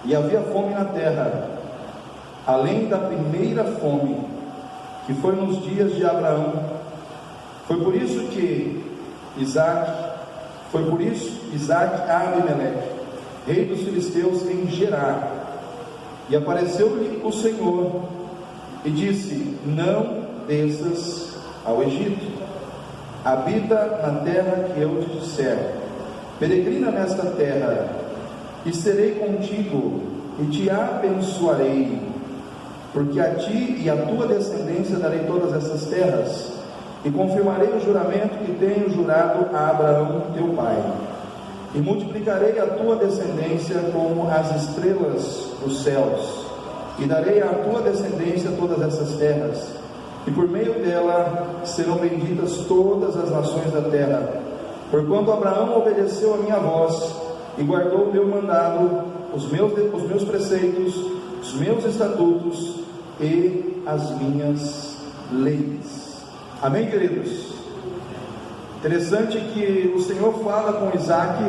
E havia fome na terra, além da primeira fome, que foi nos dias de Abraão. Foi por isso Isaac a Abimeleque, rei dos filisteus, em Gerar. E apareceu-lhe o Senhor e disse: não desças ao Egito, habita na terra que eu te disser, peregrina nesta terra, e serei contigo, e te abençoarei, porque a ti e à tua descendência darei todas essas terras, e confirmarei o juramento que tenho jurado a Abraão teu pai, e multiplicarei a tua descendência como as estrelas dos céus, e darei à tua descendência todas essas terras, e por meio dela serão benditas todas as nações da terra, porquanto Abraão obedeceu a minha voz, e guardou o meu mandado, os meus preceitos, os meus estatutos e as minhas leis. Amém, queridos? Interessante que o Senhor fala com Isaac,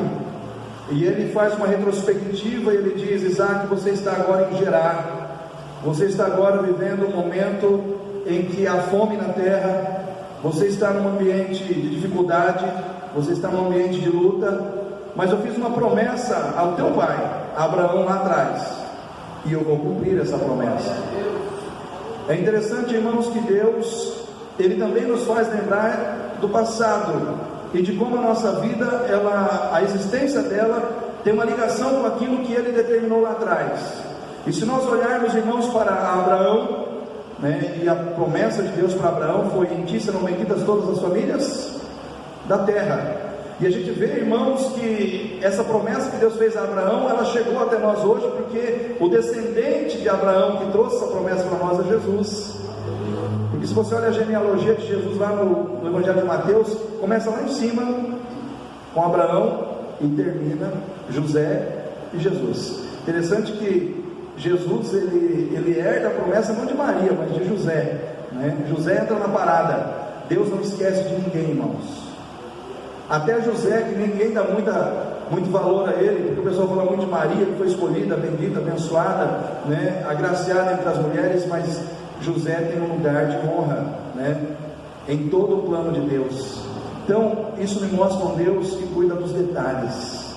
e ele faz uma retrospectiva, e ele diz: Isaac, você está agora em Gerar, você está agora vivendo um momento em que há fome na terra, você está num ambiente de dificuldade, você está num ambiente de luta, mas eu fiz uma promessa ao teu pai, Abraão, lá atrás, e eu vou cumprir essa promessa. É interessante, irmãos, que Deus, Ele também nos faz lembrar do passado, e de como a nossa vida, a existência dela, tem uma ligação com aquilo que Ele determinou lá atrás. E se nós olharmos, irmãos, para Abraão, e a promessa de Deus para Abraão foi: em ti serão benditas todas as famílias da terra. E a gente vê, irmãos, que essa promessa que Deus fez a Abraão, ela chegou até nós hoje, porque o descendente de Abraão que trouxe essa promessa para nós é Jesus. Porque se você olha a genealogia de Jesus lá no Evangelho de Mateus, começa lá em cima com Abraão e termina José e Jesus. Interessante que Jesus, ele herda a promessa não de Maria, mas de José, José entra na parada. Deus não esquece de ninguém, irmãos. Até José, que ninguém dá muito valor a ele, porque o pessoal fala muito de Maria, que foi escolhida, bendita, abençoada, agraciada entre as mulheres, mas José tem um lugar de honra, em todo o plano de Deus. Então, isso me mostra um Deus que cuida dos detalhes,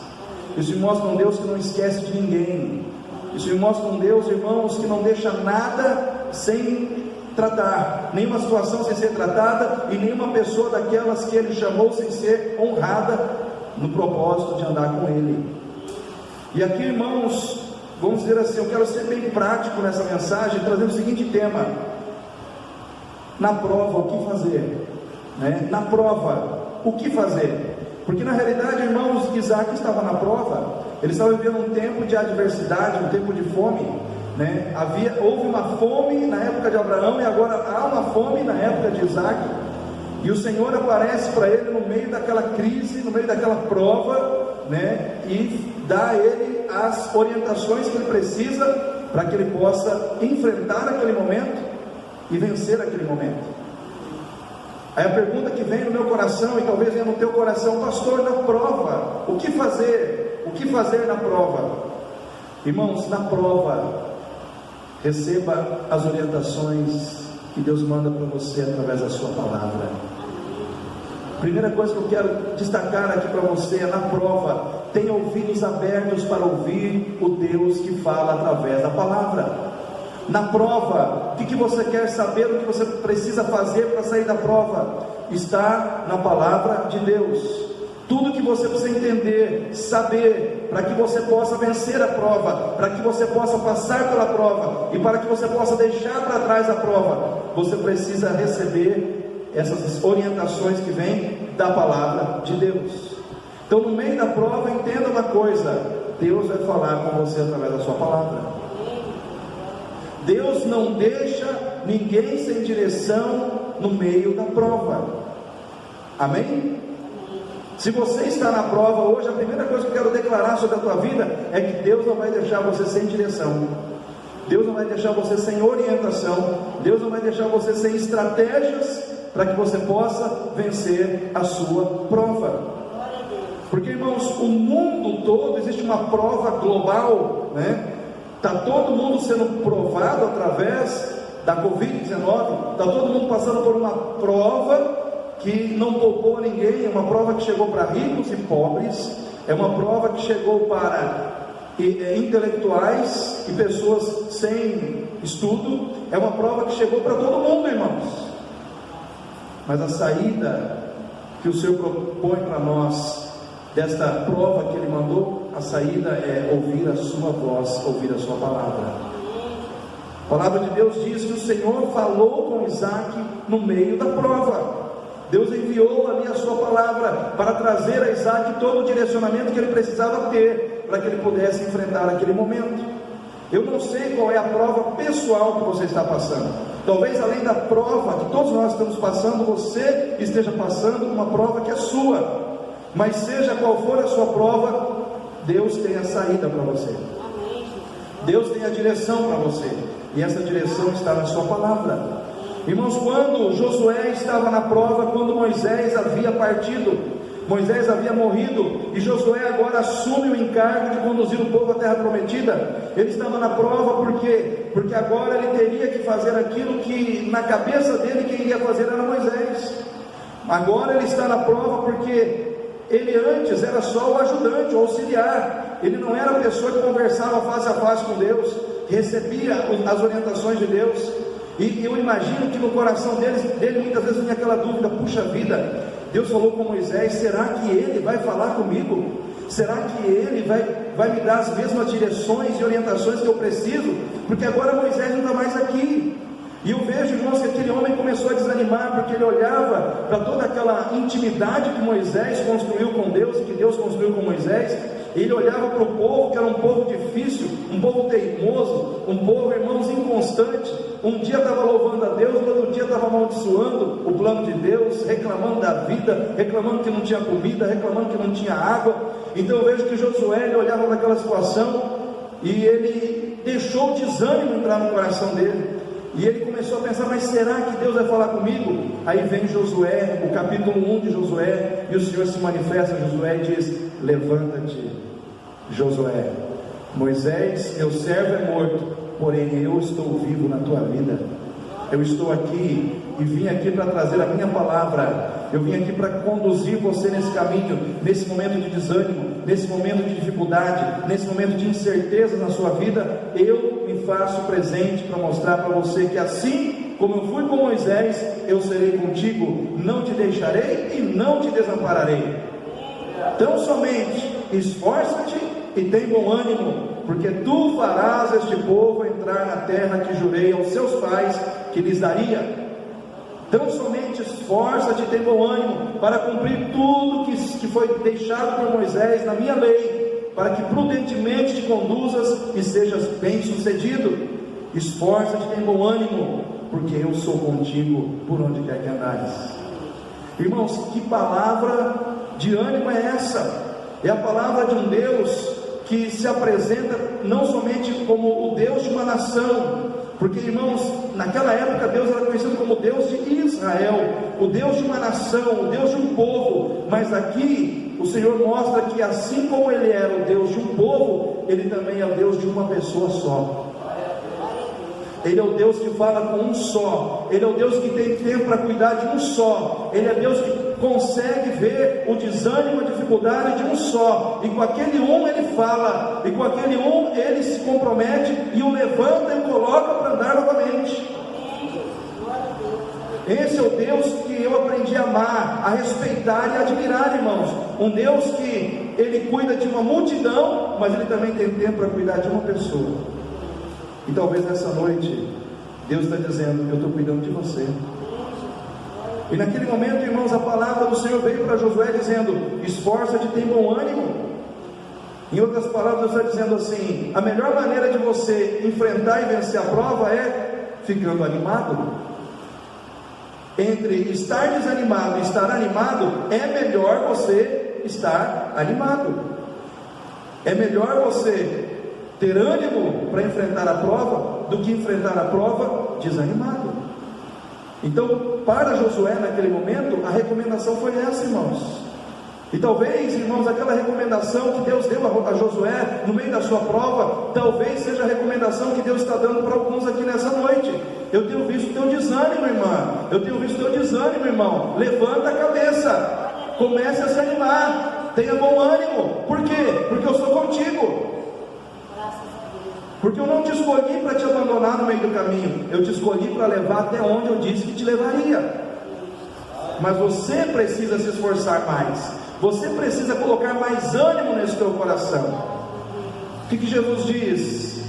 isso me mostra um Deus que não esquece de ninguém, isso me mostra um Deus, irmãos, que não deixa nada sem tratar, nenhuma situação sem ser tratada, e nenhuma pessoa daquelas que Ele chamou sem ser honrada no propósito de andar com Ele. E aqui, irmãos, vamos dizer assim, eu quero ser bem prático nessa mensagem, trazendo o seguinte tema: na prova, o que fazer? Na prova, o que fazer? Porque na realidade, irmãos, Isaac estava na prova, ele estava vivendo um tempo de adversidade, um tempo de fome, houve uma fome na época de Abraão, e agora há uma fome na época de Isaac, e o Senhor aparece para ele no meio daquela crise, no meio daquela prova, e dá a ele as orientações que ele precisa para que ele possa enfrentar aquele momento e vencer aquele momento. Aí a pergunta que vem no meu coração, e talvez venha no teu coração: pastor, na prova, o que fazer? O que fazer na prova? Irmãos, na prova, receba as orientações que Deus manda para você através da sua palavra. Primeira coisa que eu quero destacar aqui para você é: na prova, tenha ouvidos abertos para ouvir o Deus que fala através da palavra. Na prova, o que você quer saber, o que você precisa fazer para sair da prova, está na palavra de Deus. Tudo que você precisa entender, saber, para que você possa vencer a prova, para que você possa passar pela prova, e para que você possa deixar para trás a prova, você precisa receber essas orientações que vêm da palavra de Deus. Então, no meio da prova, entenda uma coisa: Deus vai falar com você através da sua palavra. Deus não deixa ninguém sem direção no meio da prova. Amém? Se você está na prova hoje, a primeira coisa que eu quero declarar sobre a tua vida é que Deus não vai deixar você sem direção, Deus não vai deixar você sem orientação, Deus não vai deixar você sem estratégias para que você possa vencer a sua prova. Porque, irmãos, o mundo todo, existe uma prova global, Está todo mundo sendo provado através da Covid-19, está todo mundo passando por uma prova que não poupou ninguém, é uma prova que chegou para ricos e pobres, é uma prova que chegou para intelectuais e pessoas sem estudo, é uma prova que chegou para todo mundo, irmãos. Mas a saída que o Senhor propõe para nós, desta prova que Ele mandou, a saída é ouvir a sua voz, ouvir a sua palavra. A palavra de Deus diz que o Senhor falou com Isaac no meio da prova. Deus enviou ali a sua palavra para trazer a Isaac todo o direcionamento que ele precisava ter, para que ele pudesse enfrentar aquele momento. Eu não sei qual é a prova pessoal que você está passando. Talvez além da prova que todos nós estamos passando, você esteja passando uma prova que é sua. Mas seja qual for a sua prova, Deus tem a saída para você. Deus tem a direção para você. E essa direção está na sua palavra. Irmãos, quando Josué estava na prova, quando Moisés havia partido, Moisés havia morrido, e Josué agora assume o encargo de conduzir o povo à terra prometida. Ele estava na prova porque agora ele teria que fazer aquilo que na cabeça dele quem iria fazer era Moisés. Agora ele está na prova porque ele antes era só o ajudante, o auxiliar. Ele não era a pessoa que conversava face a face com Deus, que recebia as orientações de Deus. E eu imagino que no coração dele muitas vezes vinha aquela dúvida: puxa vida, Deus falou com Moisés, será que ele vai falar comigo? Será que ele vai me dar as mesmas direções e orientações que eu preciso? Porque agora Moisés não está mais aqui. E eu vejo, irmãos, que aquele homem começou a desanimar, porque ele olhava para toda aquela intimidade que Moisés construiu com Deus, e que Deus construiu com Moisés. Ele olhava para o povo, que era um povo difícil, um povo teimoso, um povo, irmãos, inconstante. Um dia estava louvando a Deus, no outro dia estava amaldiçoando o plano de Deus, reclamando da vida, reclamando que não tinha comida, reclamando que não tinha água. Então eu vejo que Josué, ele olhava para aquela situação e ele deixou o desânimo entrar no coração dele. E ele começou a pensar: mas será que Deus vai falar comigo? Aí vem Josué, o capítulo 1 de Josué, e o Senhor se manifesta a Josué e diz: levanta-te, Josué, Moisés, meu servo, é morto, porém eu estou vivo na tua vida. Eu estou aqui e vim aqui para trazer a minha palavra. Eu vim aqui para conduzir você nesse caminho, nesse momento de desânimo, nesse momento de dificuldade, nesse momento de incerteza na sua vida. Eu me faço presente para mostrar para você que assim como eu fui com Moisés, eu serei contigo, não te deixarei e não te desampararei. Então somente esforça-te e tem bom ânimo, porque tu farás este povo entrar na terra que jurei aos seus pais que lhes daria. Então somente esforça-te e tem bom ânimo para cumprir tudo que foi deixado por Moisés na minha lei, para que prudentemente te conduzas e sejas bem sucedido. Esforça-te e tem bom ânimo, porque eu sou contigo por onde quer que andares. Irmãos, que palavra de ânimo é essa? É a palavra de um Deus que se apresenta não somente como o Deus de uma nação, porque, irmãos, naquela época Deus era conhecido como o Deus de Israel, o Deus de uma nação, o Deus de um povo. Mas aqui o Senhor mostra que assim como Ele era o Deus de um povo, Ele também é o Deus de uma pessoa só. Ele é o Deus que fala com um só. Ele é o Deus que tem tempo para cuidar de um só. Ele é Deus que consegue ver o desânimo, a dificuldade de um só, e com aquele um Ele fala, e com aquele um Ele se compromete e o levanta e o coloca para andar novamente. Esse é o Deus que eu aprendi a amar, a respeitar e a admirar, irmãos. Um Deus que Ele cuida de uma multidão, mas Ele também tem tempo para cuidar de uma pessoa. E talvez nessa noite Deus está dizendo: eu estou cuidando de você. E naquele momento, irmãos, a palavra do Senhor veio para Josué dizendo: esforça-te e tem bom ânimo. Em outras palavras, Deus está dizendo assim: a melhor maneira de você enfrentar e vencer a prova é ficando animado. Entre estar desanimado e estar animado, é melhor você estar animado. É melhor você ter ânimo para enfrentar a prova do que enfrentar a prova desanimado. Então, para Josué naquele momento, a recomendação foi essa, irmãos: E talvez, irmãos, aquela recomendação que Deus deu a Josué no meio da sua prova, talvez seja a recomendação que Deus está dando para alguns aqui nessa noite. Eu tenho visto o teu desânimo, irmã. Eu tenho visto o teu desânimo, irmão. Levanta a cabeça. Comece a se animar. Tenha bom ânimo. Por quê? Porque eu sou contigo. Porque eu não te escolhi para te abandonar no meio do caminho. Eu te escolhi para levar até onde eu disse que te levaria. Mas você precisa se esforçar mais. Você precisa colocar mais ânimo nesse teu coração. O que Jesus diz?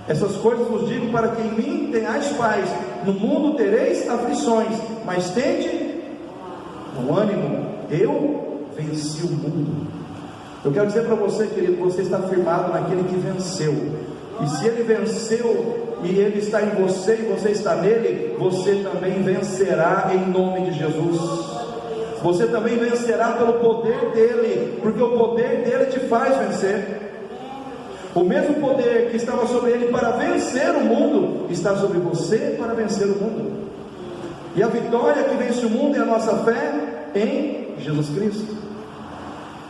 Essas coisas vos digo para que em mim tenhais paz. No mundo tereis aflições, mas tende um ânimo. Eu venci o mundo. Eu quero dizer para você, querido, você está firmado naquele que venceu. E se ele venceu e ele está em você e você está nele, você também vencerá em nome de Jesus. Você também vencerá pelo poder dele, porque o poder dele te faz vencer. O mesmo poder que estava sobre ele para vencer o mundo, está sobre você para vencer o mundo. E a vitória que vence o mundo é a nossa fé em Jesus Cristo.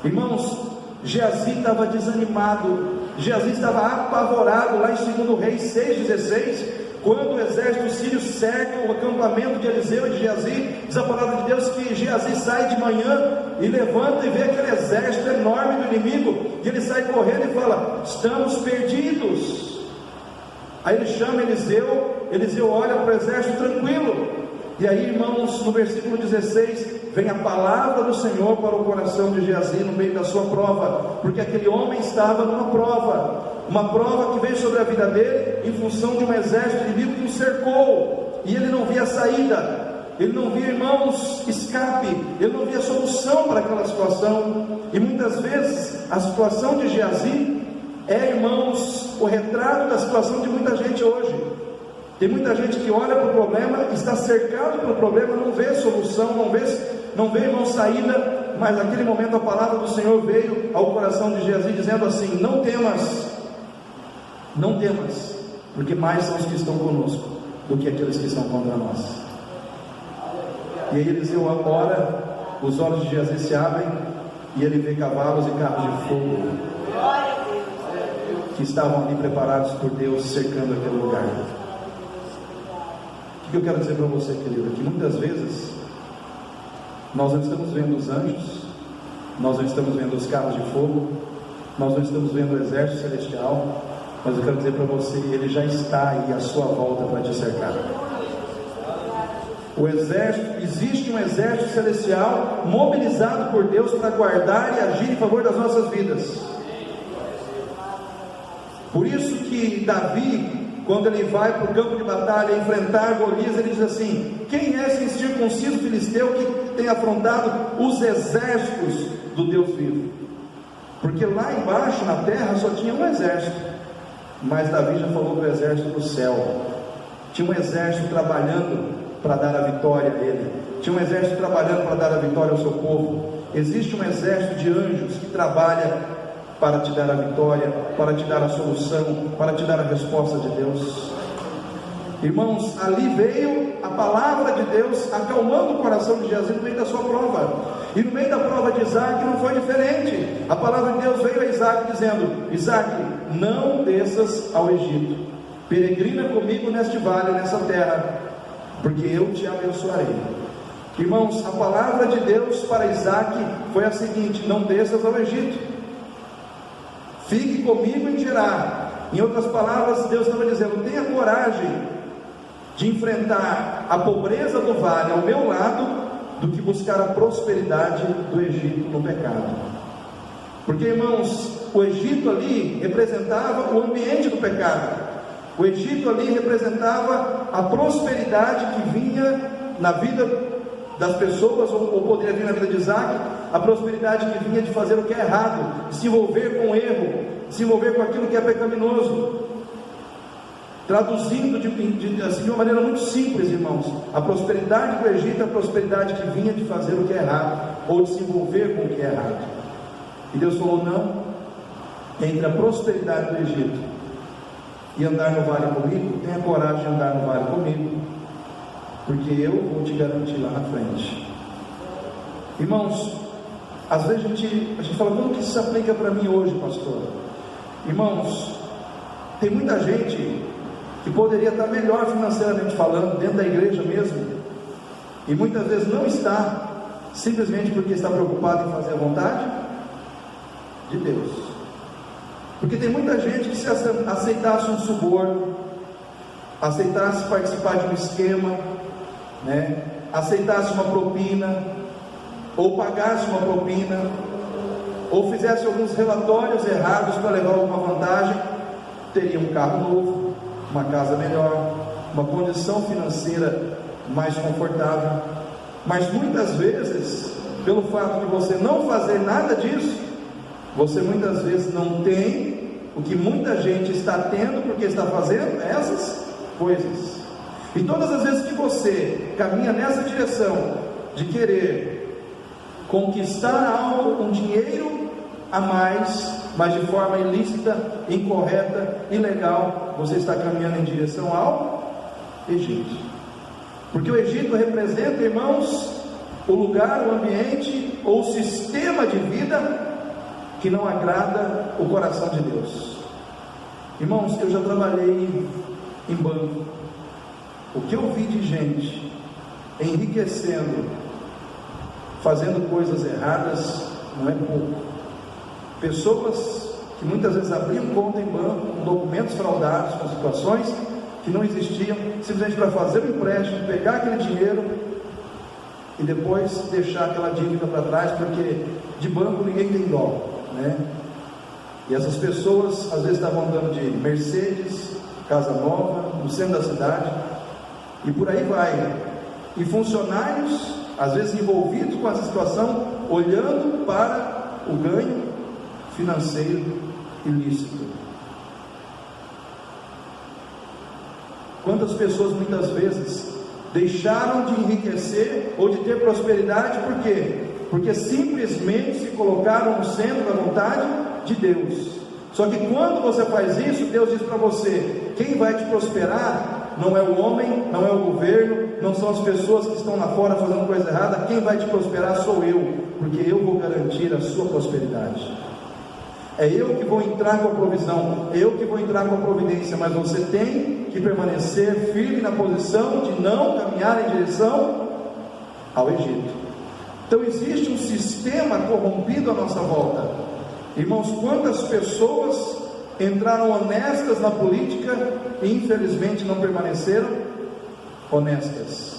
Irmãos, Geazi estava desanimado, Geazi estava apavorado lá em 2 Reis 6,16. Quando o exército sírio cerca o acampamento de Eliseu e de Geazi, diz a palavra de Deus que Geazi sai de manhã e levanta e vê aquele exército enorme do inimigo, e ele sai correndo e fala: estamos perdidos. Aí ele chama Eliseu, Eliseu olha para o exército tranquilo, e aí, irmãos, no versículo 16, vem a palavra do Senhor para o coração de Geazi no meio da sua prova, porque aquele homem estava numa prova, uma prova que veio sobre a vida dele em função de um exército inimigo que o cercou, e ele não via saída, ele não via, irmãos, escape, ele não via solução para aquela situação. E muitas vezes a situação de Geazi é, irmãos, o retrato da situação de muita gente hoje. Tem muita gente que olha para o problema, está cercado pelo problema, não vê solução, não vê, irmão, saída. Mas naquele momento a palavra do Senhor veio ao coração de Geazi dizendo assim: não temas, porque mais são os que estão conosco do que aqueles que estão contra nós. E aí Eliseu ora, os olhos de Geazi se abrem e ele vê cavalos e carros de fogo que estavam ali preparados por Deus, cercando aquele lugar. O que eu quero dizer para você, querido? Que muitas vezes nós não estamos vendo os anjos, nós não estamos vendo os carros de fogo, nós não estamos vendo o exército celestial, mas eu quero dizer para você, ele já está aí à sua volta para te cercar. O exército, existe um exército celestial mobilizado por Deus para guardar e agir em favor das nossas vidas. Por isso que Davi, quando ele vai para o campo de batalha enfrentar Golias, ele diz assim: quem é esse incircunciso filisteu que tem afrontado os exércitos do Deus vivo? Porque lá embaixo na terra só tinha um exército, mas Davi já falou do exército do céu. Tinha um exército trabalhando para dar a vitória a ele, tinha um exército trabalhando para dar a vitória ao seu povo. Existe um exército de anjos que trabalha para te dar a vitória, para te dar a solução, para te dar a resposta de Deus. Irmãos, ali veio a palavra de Deus acalmando o coração de Geazi no meio da sua prova. E no meio da prova de Isaac não foi diferente. A palavra de Deus veio a Isaac dizendo: Isaac, não desças ao Egito, peregrina comigo neste vale, nessa terra, porque eu te abençoarei. Irmãos, a palavra de Deus para Isaac foi a seguinte: não desças ao Egito, fique comigo em Gerar. Em outras palavras, Deus estava dizendo: tenha coragem de enfrentar a pobreza do vale ao meu lado, do que buscar a prosperidade do Egito no pecado. Porque, irmãos, o Egito ali representava o ambiente do pecado. O Egito ali representava a prosperidade que vinha na vida das pessoas, ou poderia vir na vida de Isaac, a prosperidade que vinha de fazer o que é errado, de se envolver com o erro, de se envolver com aquilo que é pecaminoso. Traduzindo assim, de uma maneira muito simples, irmãos, a prosperidade do Egito é a prosperidade que vinha de fazer o que é errado, ou de se envolver com o que é errado. E Deus falou: não, entre a prosperidade do Egito e andar no vale comigo, tenha coragem de andar no vale comigo, porque eu vou te garantir lá na frente. Irmãos, Às vezes a gente fala, como que isso se aplica para mim hoje, pastor? Irmãos, tem muita gente que poderia estar melhor financeiramente falando, dentro da igreja mesmo, e muitas vezes não está, simplesmente porque está preocupado em fazer a vontade de Deus. Porque tem muita gente que, se aceitasse um suborno, aceitasse participar de um esquema, né, aceitasse uma propina, ou pagasse uma propina, ou fizesse alguns relatórios errados para levar alguma vantagem, teria um carro novo, uma casa melhor, uma condição financeira mais confortável. Mas muitas vezes, pelo fato de você não fazer nada disso, você muitas vezes não tem o que muita gente está tendo, porque está fazendo essas coisas. E todas as vezes que você caminha nessa direção de querer conquistar algo, um dinheiro a mais, mas de forma ilícita, incorreta, ilegal, você está caminhando em direção ao Egito. Porque o Egito representa, irmãos, o lugar, o ambiente ou o sistema de vida que não agrada o coração de Deus. Irmãos, eu já trabalhei em banco. O que eu vi de gente enriquecendo, fazendo coisas erradas, não é pouco. Pessoas que muitas vezes abriam conta em banco, com documentos fraudados, com situações que não existiam, simplesmente para fazer um empréstimo, pegar aquele dinheiro e depois deixar aquela dívida para trás, porque de banco ninguém tem dó, né? E essas pessoas às vezes estavam andando de Mercedes, casa nova, no centro da cidade, e por aí vai. E funcionários, às vezes envolvidos com essa situação, olhando para o ganho financeiro ilícito. Quantas pessoas muitas vezes deixaram de enriquecer ou de ter prosperidade, por quê? Porque simplesmente se colocaram no centro da vontade de Deus. Só que quando você faz isso, Deus diz para você: quem vai te prosperar não é o homem, não é o governo, não são as pessoas que estão lá fora fazendo coisa errada. Quem vai te prosperar sou eu, porque eu vou garantir a sua prosperidade. É eu que vou entrar com a provisão, eu que vou entrar com a providência, mas você tem que permanecer firme na posição de não caminhar em direção ao Egito. Então existe um sistema corrompido à nossa volta. Irmãos, quantas pessoas entraram honestas na política e infelizmente não permaneceram honestas?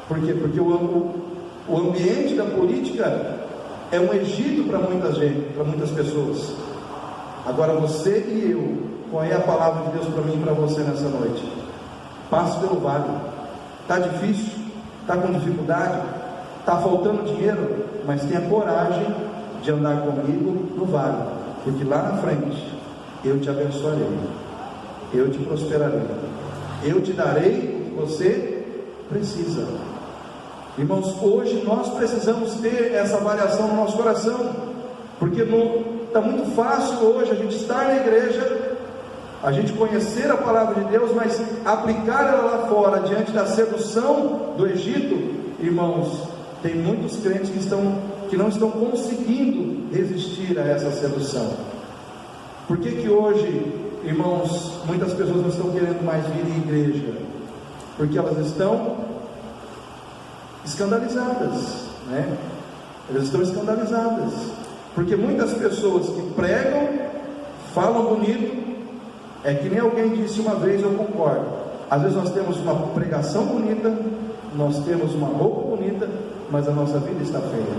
Por quê? Porque o ambiente da política é um Egito para muita gente, para muitas pessoas. Agora você e eu, qual é a palavra de Deus para mim e para você nessa noite? Passe pelo vale. Está difícil? Está com dificuldade? Está faltando dinheiro? Mas tenha coragem de andar comigo no vale, porque lá na frente eu te abençoarei, eu te prosperarei, eu te darei o que você precisa. Irmãos, hoje nós precisamos ter essa avaliação no nosso coração, porque está muito fácil hoje a gente estar na igreja, a gente conhecer a palavra de Deus, mas aplicar ela lá fora, diante da sedução do Egito. Irmãos, tem muitos crentes que não estão conseguindo resistir a essa sedução. Por que hoje, irmãos, muitas pessoas não estão querendo mais vir à igreja? Porque elas estão escandalizadas, né? Elas estão escandalizadas, porque muitas pessoas que pregam, falam bonito, é que nem alguém disse uma vez, eu concordo, às vezes nós temos uma pregação bonita, nós temos uma roupa bonita, mas a nossa vida está feia,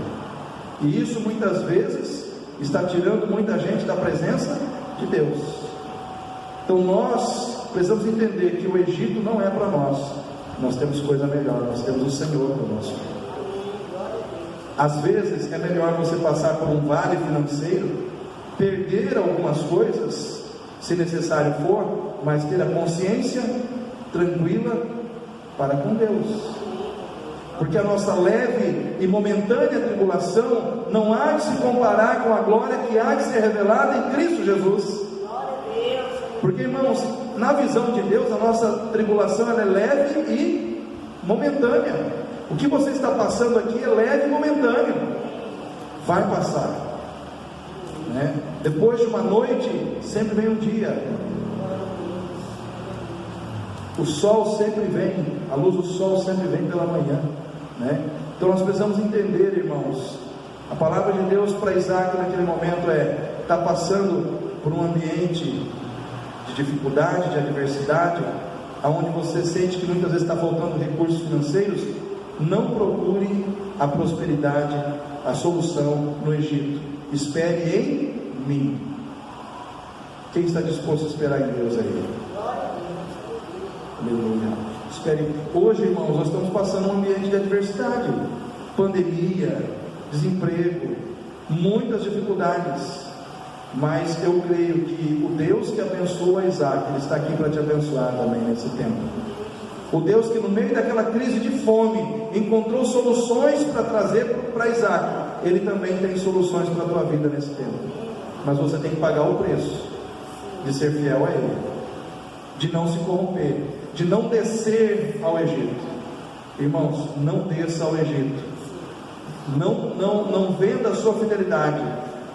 e isso muitas vezes está tirando muita gente da presença de Deus. Então nós precisamos entender que o Egito não é para nós. Nós temos coisa melhor, nós temos o Senhor conosco. Às vezes é melhor você passar por um vale financeiro, perder algumas coisas, se necessário for, mas ter a consciência tranquila para com Deus. Porque a nossa leve e momentânea tribulação não há de se comparar com a glória que há de ser revelada em Cristo Jesus. Porque, irmãos, na visão de Deus, a nossa tribulação ela é leve e momentânea. O que você está passando aqui é leve e momentâneo. vai passar, né? Depois de uma noite, sempre vem um dia. O sol sempre vem, a luz do sol sempre vem pela manhã, né? Então nós precisamos entender, irmãos, a palavra de Deus para Isaac naquele momento está passando por um ambiente de dificuldade, de adversidade, aonde você sente que muitas vezes está faltando recursos financeiros. Não procure a prosperidade, a solução no Egito. Espere em mim. Quem está disposto a esperar em Deus aí? Aleluia. Espere. Hoje, irmãos, nós estamos passando um ambiente de adversidade, pandemia, desemprego, muitas dificuldades. Mas eu creio que o Deus que abençoa Isaac, Ele está aqui para te abençoar também nesse tempo. O Deus que no meio daquela crise de fome encontrou soluções para trazer para Isaac, Ele também tem soluções para a tua vida nesse tempo. Mas você tem que pagar o preço de ser fiel a Ele, de não se corromper, de não descer ao Egito. Irmãos, não desça ao Egito. Não venda a sua fidelidade,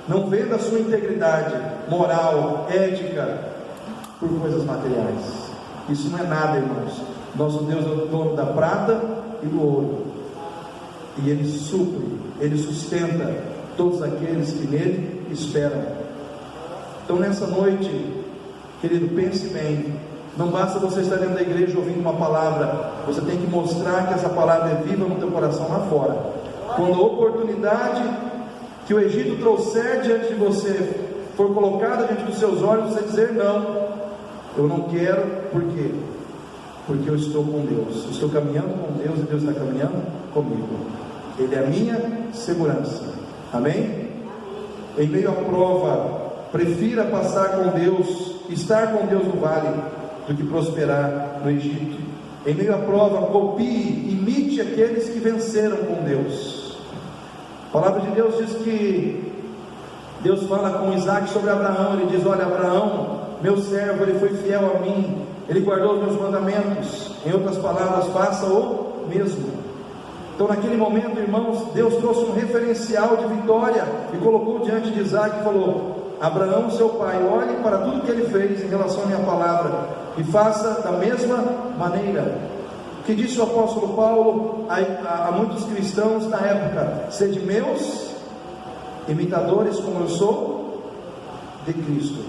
não venda a sua integridade moral, ética, por coisas materiais. Isso não é nada, irmãos. Nosso Deus é o dono da prata e do ouro, e Ele supre, Ele sustenta todos aqueles que nele esperam. Então nessa noite, querido, pense bem. Não basta você estar dentro da igreja ouvindo uma palavra, você tem que mostrar que essa palavra é viva no teu coração lá fora. Quando a oportunidade que o Egito trouxer diante de você for colocada diante dos seus olhos, você dizer: não, eu não quero. Por quê? Porque eu estou com Deus, eu estou caminhando com Deus e Deus está caminhando comigo. Ele é a minha segurança. Amém? Em meio à prova, prefira passar com Deus, estar com Deus no vale, do que prosperar no Egito. Em meio à prova, copie, imite aqueles que venceram com Deus. A palavra de Deus diz que Deus fala com Isaac sobre Abraão. Ele diz: olha, Abraão, meu servo, ele foi fiel a mim, ele guardou os meus mandamentos. Em outras palavras, faça o mesmo. Então naquele momento, irmãos, Deus trouxe um referencial de vitória e colocou diante de Isaac e falou: Abraão, seu pai, olhe para tudo que ele fez em relação à minha palavra e faça da mesma maneira. O que disse o apóstolo Paulo a muitos cristãos na época: sede meus imitadores, como eu sou de Cristo.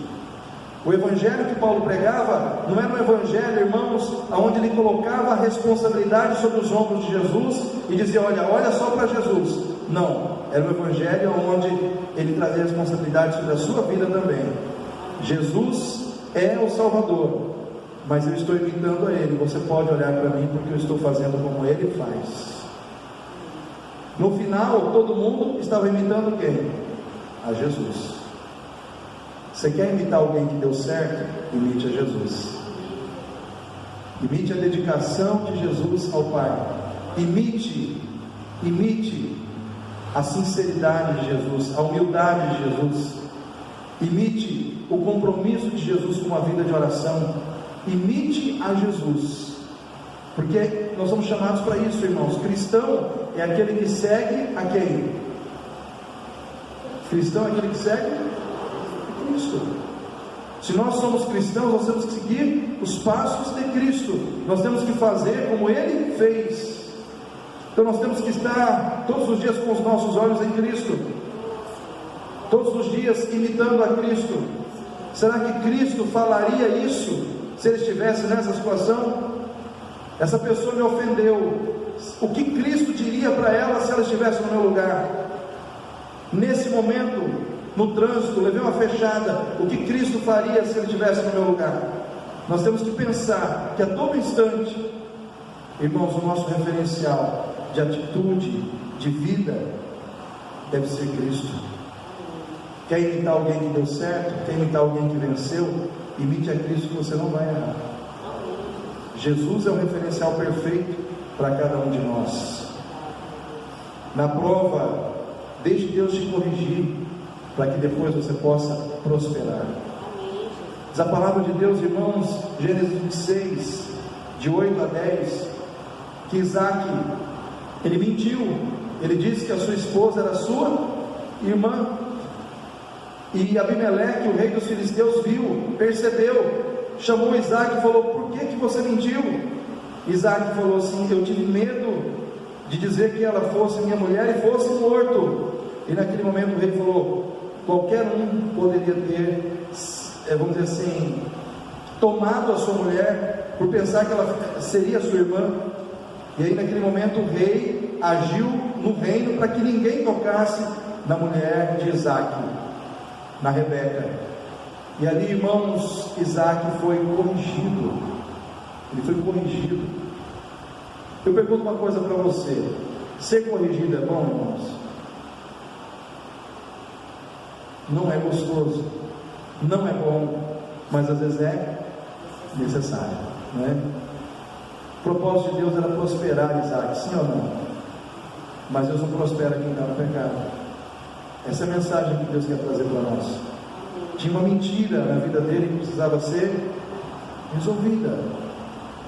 O evangelho que Paulo pregava não era um evangelho, irmãos, onde ele colocava a responsabilidade sobre os ombros de Jesus e dizia: olha só para Jesus. Não, era um evangelho onde ele trazia a responsabilidade sobre a sua vida também. Jesus é o Salvador, mas eu estou imitando a Ele. Você pode olhar para mim, porque eu estou fazendo como Ele faz. No final, todo mundo estava imitando quem? A Jesus. Você quer imitar alguém que deu certo? Imite a Jesus. Imite a dedicação de Jesus ao Pai. Imite a sinceridade de Jesus, a humildade de Jesus. Imite o compromisso de Jesus com a vida de oração. Imite a Jesus, porque nós somos chamados para isso, irmãos. Cristão é aquele que segue a quem? Cristão é aquele que segue a Cristo. Se nós somos cristãos, nós temos que seguir os passos de Cristo. Nós temos que fazer como Ele fez. Então nós temos que estar todos os dias com os nossos olhos em Cristo, todos os dias imitando a Cristo. Será que Cristo falaria isso se Ele estivesse nessa situação? Essa pessoa me ofendeu. O que Cristo diria para ela se ela estivesse no meu lugar? Nesse momento, no trânsito, levei uma fechada. O que Cristo faria se Ele estivesse no meu lugar? Nós temos que pensar que a todo instante, irmãos, o nosso referencial de atitude, de vida, deve ser Cristo. Quer imitar alguém que deu certo? Quer imitar alguém que venceu? Imite a Cristo, que você não vai errar. Jesus é o referencial perfeito para cada um de nós. Na prova, deixe Deus te corrigir, para que depois você possa prosperar. Diz a palavra de Deus, irmãos, Gênesis 26, de 8 a 10, que Isaac, ele mentiu. Ele disse que a sua esposa era sua irmã. E Abimeleque, o rei dos filisteus, viu, percebeu, chamou Isaac e falou: por que você mentiu? Isaac falou assim: eu tive medo de dizer que ela fosse minha mulher e fosse morto. E naquele momento o rei falou: qualquer um poderia ter, vamos dizer assim, tomado a sua mulher por pensar que ela seria sua irmã. E aí naquele momento o rei agiu no reino para que ninguém tocasse na mulher de Isaac, na Rebeca. E ali, irmãos, Isaac foi corrigido. Ele foi corrigido. Eu pergunto uma coisa para você: ser corrigido é bom, irmãos? Não é gostoso, não é bom, mas às vezes é necessário, não é? O propósito de Deus era prosperar Isaac, sim ou não? Mas Deus não prospera quem está no pecado. Essa é a mensagem que Deus quer trazer para nós. Tinha uma mentira na vida dele que precisava ser resolvida.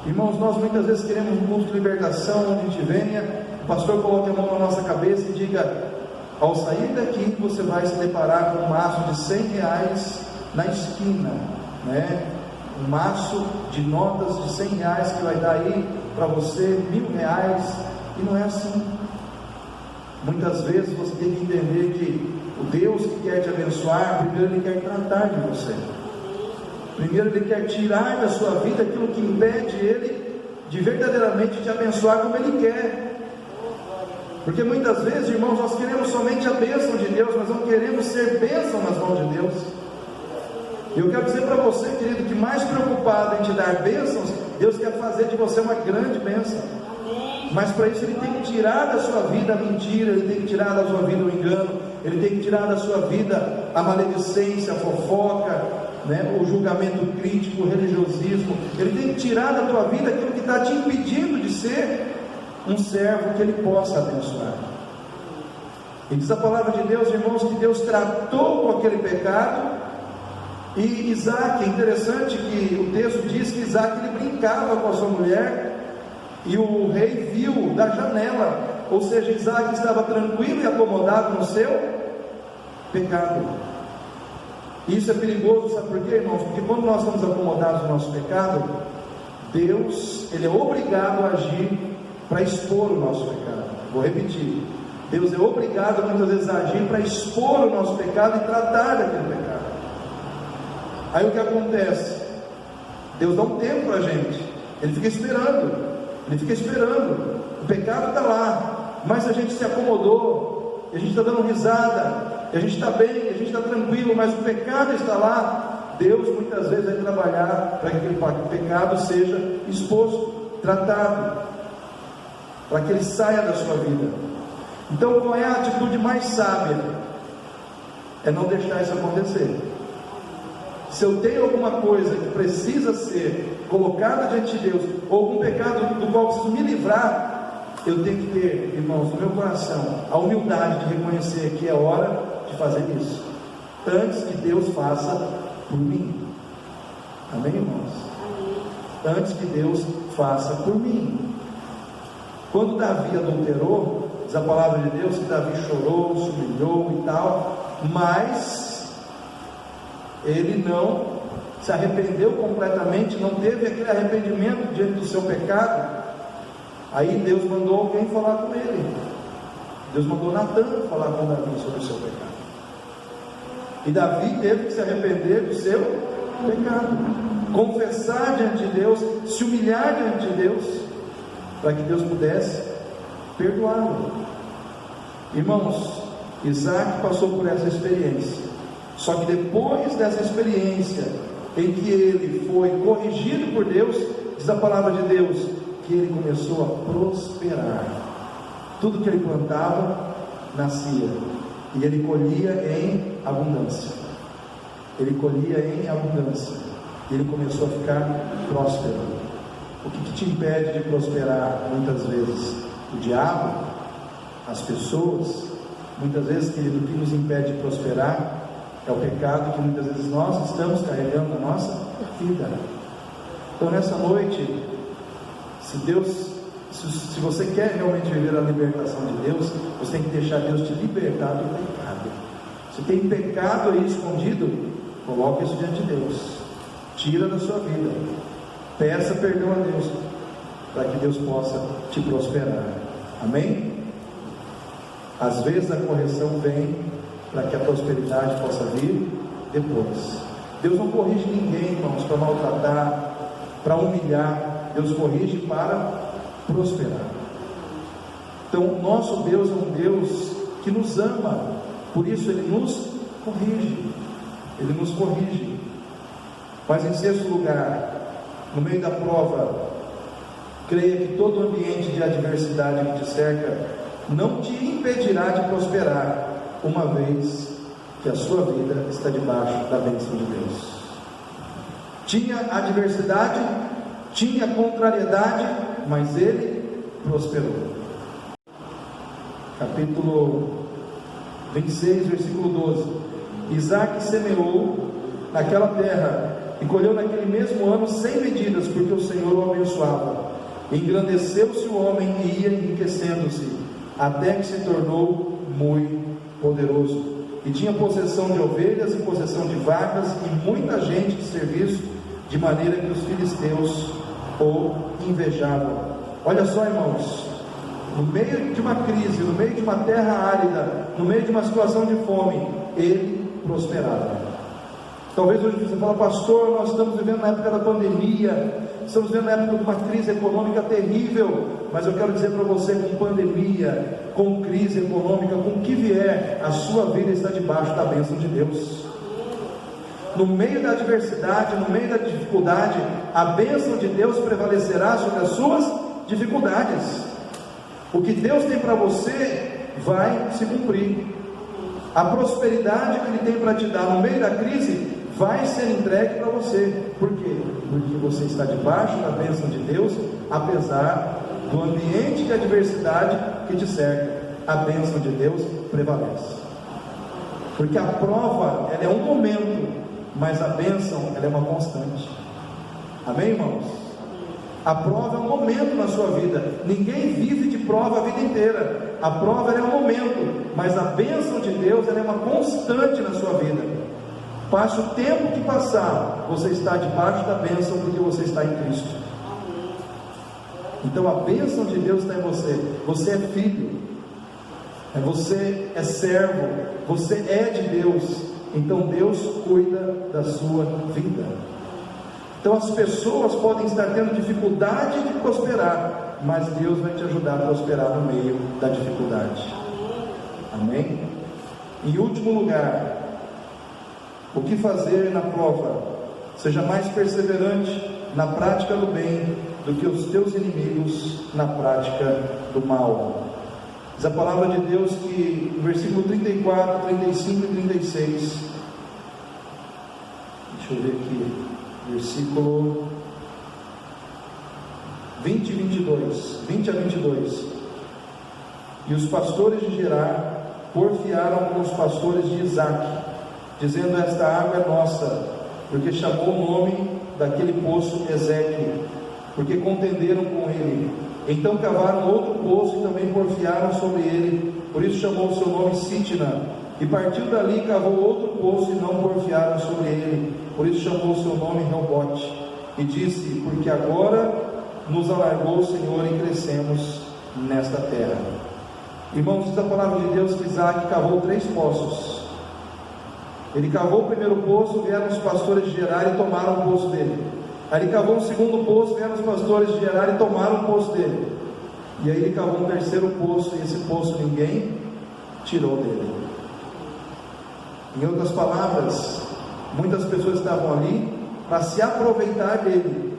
Irmãos, nós muitas vezes queremos um culto de libertação, onde a gente venha, o pastor coloque a mão na nossa cabeça e diga: ao sair daqui você vai se deparar com um maço de 100 reais na esquina, né? Um maço de notas de 100 reais que vai dar aí para você 1.000 reais. E não é assim. Muitas vezes você tem que entender que o Deus que quer te abençoar, primeiro Ele quer tratar de você. Primeiro Ele quer tirar da sua vida aquilo que impede Ele de verdadeiramente te abençoar como Ele quer. Porque muitas vezes, irmãos, nós queremos somente a bênção de Deus, mas não queremos ser bênção nas mãos de Deus. E eu quero dizer para você, querido, que mais preocupado em te dar bênçãos, Deus quer fazer de você uma grande bênção. Mas para isso Ele tem que tirar da sua vida a mentira, Ele tem que tirar da sua vida o engano, Ele tem que tirar da sua vida a maledicência, a fofoca, né, o julgamento crítico, o religiosismo. Ele tem que tirar da tua vida aquilo que está te impedindo de ser um servo que Ele possa abençoar. E diz a palavra de Deus, irmãos, que Deus tratou com aquele pecado. E Isaac, é interessante que o texto diz que Isaac ele brincava com a sua mulher, e o rei viu da janela. Ou seja, Isaac estava tranquilo e acomodado no seu pecado. Isso é perigoso, sabe por quê, irmãos? Porque quando nós estamos acomodados no nosso pecado, Deus, Ele é obrigado a agir para expor o nosso pecado. Vou repetir: Deus é obrigado muitas vezes a agir para expor o nosso pecado e tratar daquele pecado. Aí o que acontece? Deus dá um tempo para a gente. Ele fica esperando. O pecado está lá, mas a gente se acomodou, a gente está dando risada, a gente está bem, a gente está tranquilo, mas o pecado está lá. Deus muitas vezes vai trabalhar para que aquele pecado seja exposto, tratado, para que ele saia da sua vida. Então, qual é a atitude mais sábia? É não deixar isso acontecer. Se eu tenho alguma coisa que precisa ser colocada diante de Deus, ou algum pecado do qual preciso me livrar, eu tenho que ter, irmãos, no meu coração, a humildade de reconhecer que é hora de fazer isso, antes que Deus faça por mim. Amém, irmãos? Antes que Deus faça por mim. Quando Davi adulterou, diz a palavra de Deus que Davi chorou, se humilhou e tal, mas ele não se arrependeu completamente, não teve aquele arrependimento diante do seu pecado. Aí Deus mandou alguém falar com ele. Deus mandou Natan falar com Davi sobre o seu pecado. E Davi teve que se arrepender do seu pecado, confessar diante de Deus, se humilhar diante de Deus, para que Deus pudesse perdoá-lo. Irmãos, Isaac passou por essa experiência. Só que depois dessa experiência, em que ele foi corrigido por Deus, diz a palavra de Deus, que ele começou a prosperar. Tudo que ele plantava, nascia, e ele colhia em abundância. Ele colhia em abundância, e ele começou a ficar próspero. O que te impede de prosperar muitas vezes? O diabo, as pessoas. Muitas vezes, querido, o que nos impede de prosperar é o pecado que muitas vezes nós estamos carregando na nossa vida. Então nessa noite, se você quer realmente viver a libertação de Deus, você tem que deixar Deus te libertar do pecado. Se tem pecado aí escondido, coloque isso diante de Deus, tira da sua vida, peça perdão a Deus, para que Deus possa te prosperar. Amém? Às vezes a correção vem para que a prosperidade possa vir depois. Deus não corrige ninguém, irmãos, para maltratar, para humilhar. Deus corrige para prosperar. Então, nosso Deus é um Deus que nos ama, por isso Ele nos corrige. Ele nos corrige. Mas em sexto lugar, no meio da prova, creia que todo ambiente de adversidade que te cerca não te impedirá de prosperar, uma vez que a sua vida está debaixo da bênção de Deus. Tinha adversidade, tinha contrariedade, mas ele prosperou. Capítulo 26, versículo 12. Isaac semeou naquela terra e colheu naquele mesmo ano 100 medidas, porque o Senhor o abençoava. Engrandeceu-se o homem e ia enriquecendo-se, até que se tornou muito poderoso, e tinha possessão de ovelhas e possessão de vacas e muita gente de serviço, de maneira que os filisteus o invejavam. Olha só, irmãos, no meio de uma crise, no meio de uma terra árida, no meio de uma situação de fome, ele prosperava. Talvez hoje você fale: pastor, nós estamos vivendo na época da pandemia, estamos vivendo na época de uma crise econômica terrível, mas eu quero dizer para você, com pandemia, com crise econômica, com o que vier, a sua vida está debaixo da bênção de Deus. No meio da adversidade, no meio da dificuldade, a bênção de Deus prevalecerá sobre as suas dificuldades. O que Deus tem para você vai se cumprir. A prosperidade que Ele tem para te dar no meio da crise vai ser entregue para você. Por quê? Porque você está debaixo da bênção de Deus, apesar do ambiente de adversidade que te cerca. A bênção de Deus prevalece. Porque a prova, ela é um momento, mas a bênção, ela é uma constante. Amém, irmãos? A prova é um momento na sua vida. Ninguém vive de prova a vida inteira. A prova, ela é um momento, mas a bênção de Deus, ela é uma constante na sua vida. Passe o tempo que passar, você está debaixo da bênção, porque você está em Cristo. Então a bênção de Deus está em você. Você é filho, você é servo, você é de Deus. Então Deus cuida da sua vida. Então as pessoas podem estar tendo dificuldade de prosperar, mas Deus vai te ajudar a prosperar no meio da dificuldade. Amém? Em último lugar, o que fazer na prova? Seja mais perseverante na prática do bem do que os teus inimigos na prática do mal. Diz a palavra de Deus que no versículo 34, 35 e 36, deixa eu ver aqui, versículo 20 a 22. E os pastores de Gerar porfiaram com os pastores de Isaac, dizendo: esta água é nossa, porque chamou o nome daquele poço Ezeque, porque contenderam com ele. Então cavaram outro poço e também porfiaram sobre ele, por isso chamou o seu nome Sitna. E partiu dali e cavou outro poço e não porfiaram sobre ele, por isso chamou o seu nome Reobote. E disse: porque agora nos alargou o Senhor e crescemos nesta terra. Irmãos, diz a palavra de Deus que Isaac cavou 3 poços. Ele cavou o primeiro poço, vieram os pastores de Gerar e tomaram o poço dele. Aí ele cavou o segundo poço, vieram os pastores de Gerar e tomaram o poço dele. E aí ele cavou um terceiro poço, e esse poço ninguém tirou dele. Em outras palavras, muitas pessoas estavam ali para se aproveitar dele.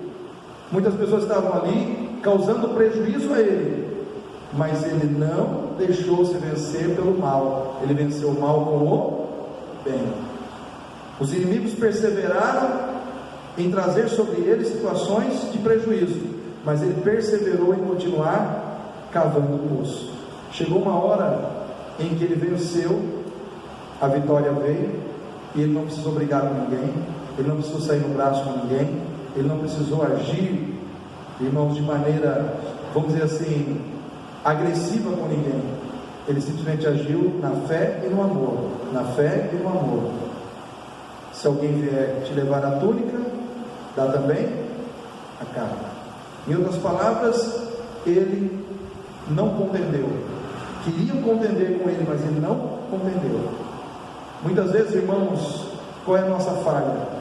Muitas pessoas estavam ali causando prejuízo a ele. Mas ele não deixou se vencer pelo mal. Ele venceu o mal com o bem. Os inimigos perseveraram em trazer sobre ele situações de prejuízo, mas ele perseverou em continuar cavando o poço. Chegou uma hora em que ele venceu, a vitória veio, e ele não precisou brigar com ninguém, ele não precisou sair no braço com ninguém, ele não precisou agir, irmãos, de maneira, vamos dizer assim, agressiva com ninguém. Ele simplesmente agiu na fé e no amor. Na fé e no amor. Se alguém vier te levar a túnica, dá também a capa. Em outras palavras, ele não contendeu. Queriam contender com ele, mas ele não contendeu. Muitas vezes, irmãos, qual é a nossa falha?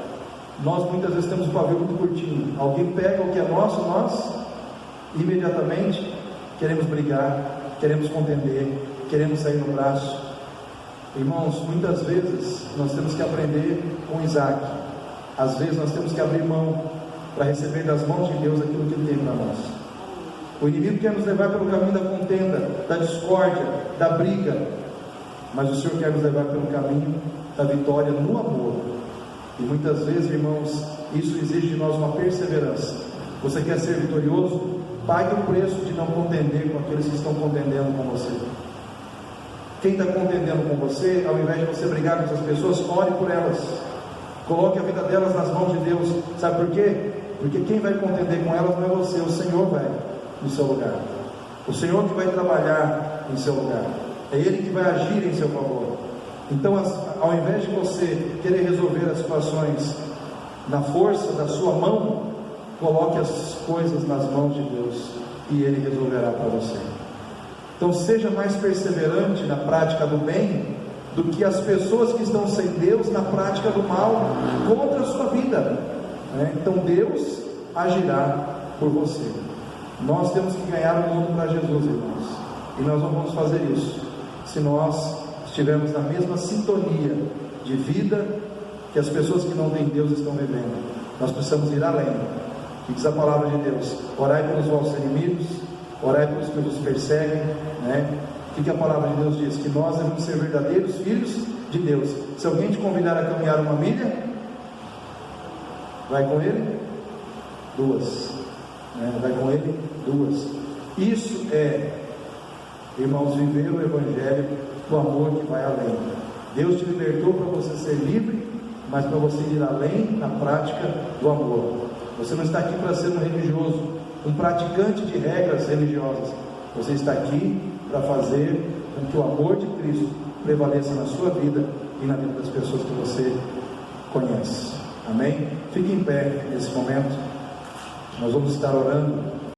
Nós muitas vezes temos o pavio muito curtinho. Alguém pega o que é nosso, nós imediatamente queremos brigar, queremos contender, queremos sair no braço. Irmãos, muitas vezes nós temos que aprender com Isaac. Às vezes nós temos que abrir mão para receber das mãos de Deus aquilo que Ele tem para nós. O inimigo quer nos levar pelo caminho da contenda, da discórdia, da briga, mas o Senhor quer nos levar pelo caminho da vitória no amor. E muitas vezes, irmãos, isso exige de nós uma perseverança. Você quer ser vitorioso? Pague o preço de não contender com aqueles que estão contendendo com você. Quem está contendendo com você, ao invés de você brigar com essas pessoas, ore por elas. Coloque a vida delas nas mãos de Deus. Sabe por quê? Porque quem vai contender com elas não é você, o Senhor vai no seu lugar. O Senhor que vai trabalhar em seu lugar. É Ele que vai agir em seu favor. Então, ao invés de você querer resolver as situações na força da sua mão, coloque as coisas nas mãos de Deus e Ele resolverá para você. Então seja mais perseverante na prática do bem do que as pessoas que estão sem Deus na prática do mal contra a sua vida, Então Deus agirá por você. Nós temos que ganhar o mundo para Jesus, irmãos, e nós não vamos fazer isso se nós estivermos na mesma sintonia de vida que as pessoas que não têm Deus estão vivendo. Nós precisamos ir além. Que diz a palavra de Deus: orai pelos vossos inimigos, orai pelos que nos perseguem, O que a palavra de Deus diz? Que nós devemos ser verdadeiros filhos de Deus. Se alguém te convidar a caminhar uma milha, vai com ele 2, vai com ele 2. Isso é, irmãos, viver o Evangelho do amor que vai além. Deus te libertou para você ser livre, mas para você ir além na prática do amor. Você não está aqui para ser um religioso, um praticante de regras religiosas. Você está aqui para fazer com que o amor de Cristo prevaleça na sua vida e na vida das pessoas que você conhece. Amém? Fique em pé nesse momento. Nós vamos estar orando